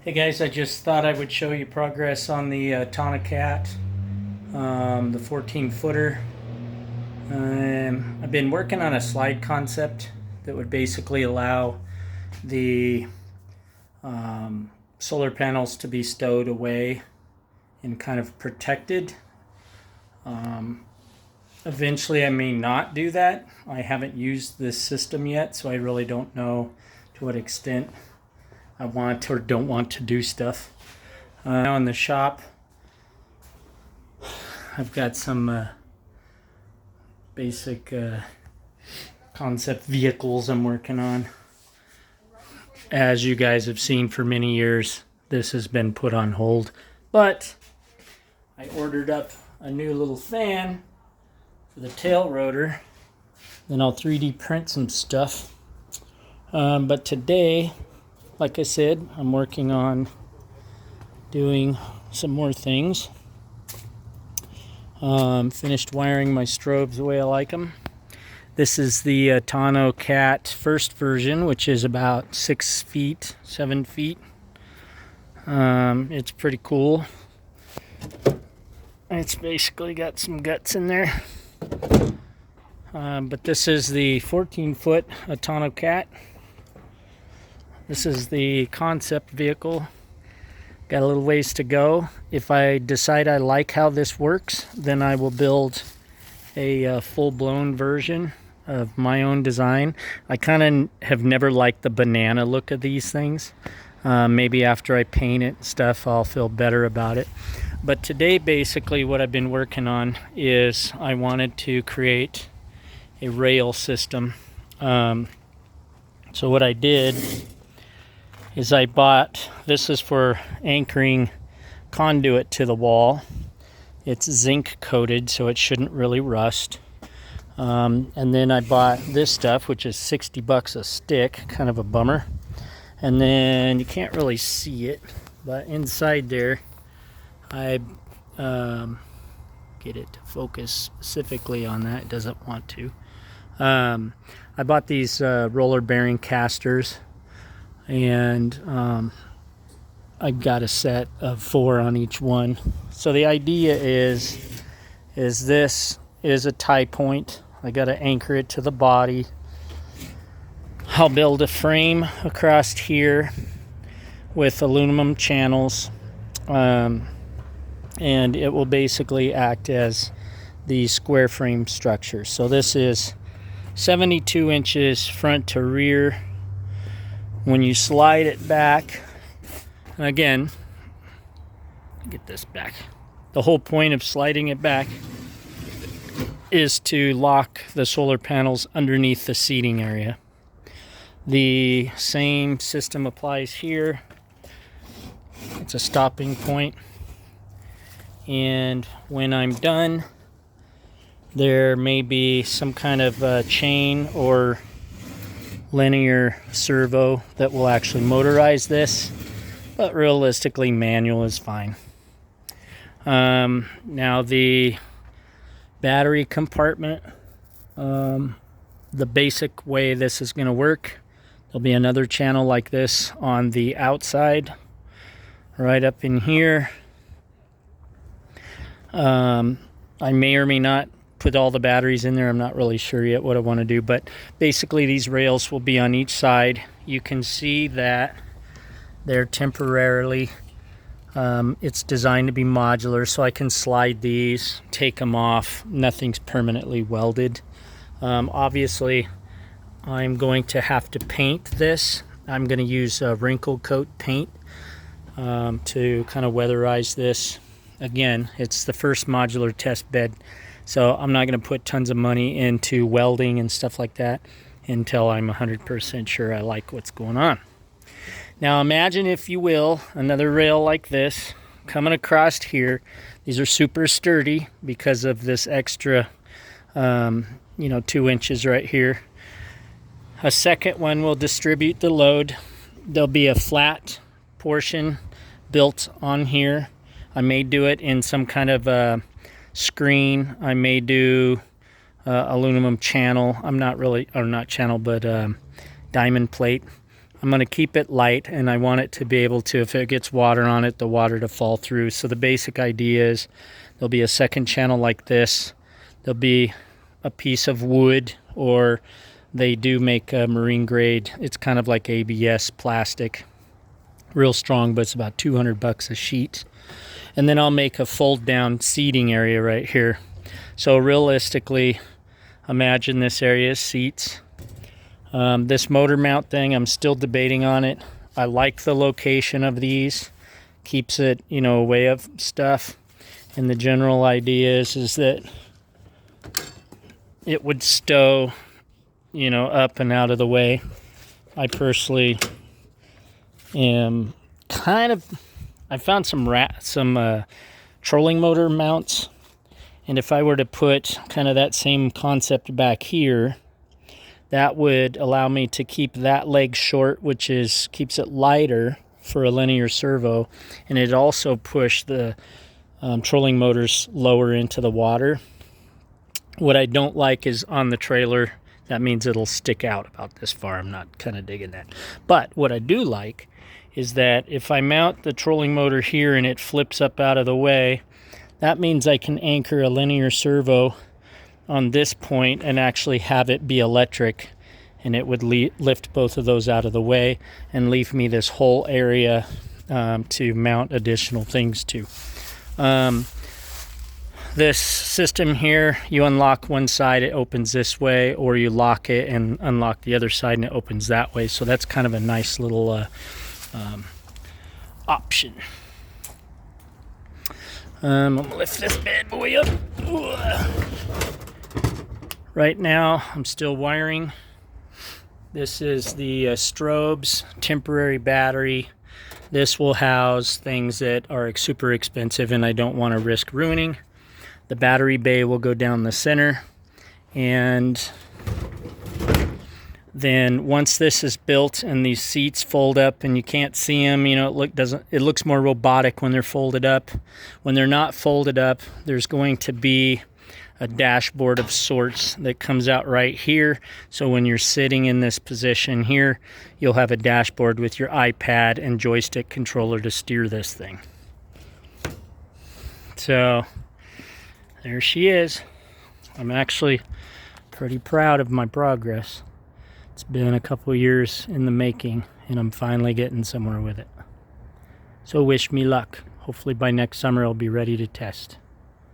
Hey guys, I just thought I would show you progress on the Autonocat, the 14 footer. I've been working on a slide concept that would basically allow the solar panels to be stowed away and kind of protected. Eventually I may not do that. I haven't used this system yet, so I really don't know to what extent I want or don't want to do stuff. Now in the shop, I've got some basic concept vehicles I'm working on. As you guys have seen for many years, this has been put on hold, but I ordered up a new little fan for the tail rotor. Then I'll 3D print some stuff. But today, like I said, I'm working on doing some more things. Finished wiring my strobes the way I like them. This is the Autonocat first version, which is about 6 feet, 7 feet. It's pretty cool. It's basically got some guts in there. But this is the 14-foot Autonocat. This is the concept vehicle. Got a little ways to go. If I decide I like how this works, then I will build a full-blown version of my own design. I kind of have never liked the banana look of these things. Maybe after I paint it and stuff, I'll feel better about it. But today, basically, what I've been working on is I wanted to create a rail system. So what I did is I bought, this is for anchoring conduit to the wall. It's zinc coated, so it shouldn't really rust. And then I bought this stuff, which is $60 a stick, kind of a bummer. And then you can't really see it, but inside there, I get it to focus specifically on that. It doesn't want to. I bought these roller bearing casters, and I've got a set of 4 on each one. So the idea is this is a tie point. I got to anchor it to the body. I'll build a frame across here with aluminum channels, and it will basically act as the square frame structure. So this is 72 inches front to rear. When you slide it back, and again, get this back. The whole point of sliding it back is to lock the solar panels underneath the seating area. The same system applies here. It's a stopping point. And when I'm done, there may be some kind of chain or linear servo that will actually motorize this, but realistically manual is fine. Now the battery compartment, the basic way this is going to work, there'll be another channel like this on the outside right up in here. I may or may not put all the batteries in there. I'm not really sure yet what I want to do, but basically these rails will be on each side. You can see that they're temporarily, it's designed to be modular, so I can slide these, take them off. Nothing's permanently welded. Obviously, I'm going to have to paint this. I'm going to use wrinkle coat paint to kind of weatherize this. Again, it's the first modular test bed, so I'm not going to put tons of money into welding and stuff like that until I'm 100% sure I like what's going on. Now imagine, if you will, another rail like this coming across here. These are super sturdy because of this extra 2 inches right here. A second one will distribute the load. There'll be a flat portion built on here. I may do it in some kind of screen. I may do aluminum channel. I'm not really, or not channel, but diamond plate. I'm going to keep it light, and I want it to be able to, if it gets water on it, the water to fall through. So the basic idea is there'll be a second channel like this. There'll be a piece of wood, or they do make a marine grade. It's kind of like ABS plastic. Real strong, but it's about $200 a sheet. And then I'll make a fold down seating area right here. So realistically, imagine this area is seats. This motor mount thing, I'm still debating on it. I like the location of these. Keeps it, away of stuff. And the general idea is that it would stow, up and out of the way. I personally am I found some trolling motor mounts, and if I were to put kind of that same concept back here, that would allow me to keep that leg short, which keeps it lighter for a linear servo, and it also push the trolling motors lower into the water. What I don't like is on the trailer, that means it'll stick out about this far. I'm not kind of digging that. But what I do like is that if I mount the trolling motor here and it flips up out of the way, that means I can anchor a linear servo on this point and actually have it be electric, and it would lift both of those out of the way and leave me this whole area to mount additional things to. This system here, you unlock one side, it opens this way, or you lock it and unlock the other side and it opens that way. So that's kind of a nice little option. I'm gonna lift this bad boy up. Right now, I'm still wiring. This is the strobes temporary battery. This will house things that are super expensive and I don't want to risk ruining. The battery bay will go down the center, and then once this is built and these seats fold up and you can't see them, it looks more robotic when they're folded up. When they're not folded up, there's going to be a dashboard of sorts that comes out right here. So when you're sitting in this position here, you'll have a dashboard with your iPad and joystick controller to steer this thing. So there she is. I'm actually pretty proud of my progress. It's been a couple years in the making, and I'm finally getting somewhere with it. So wish me luck. Hopefully by next summer I'll be ready to test.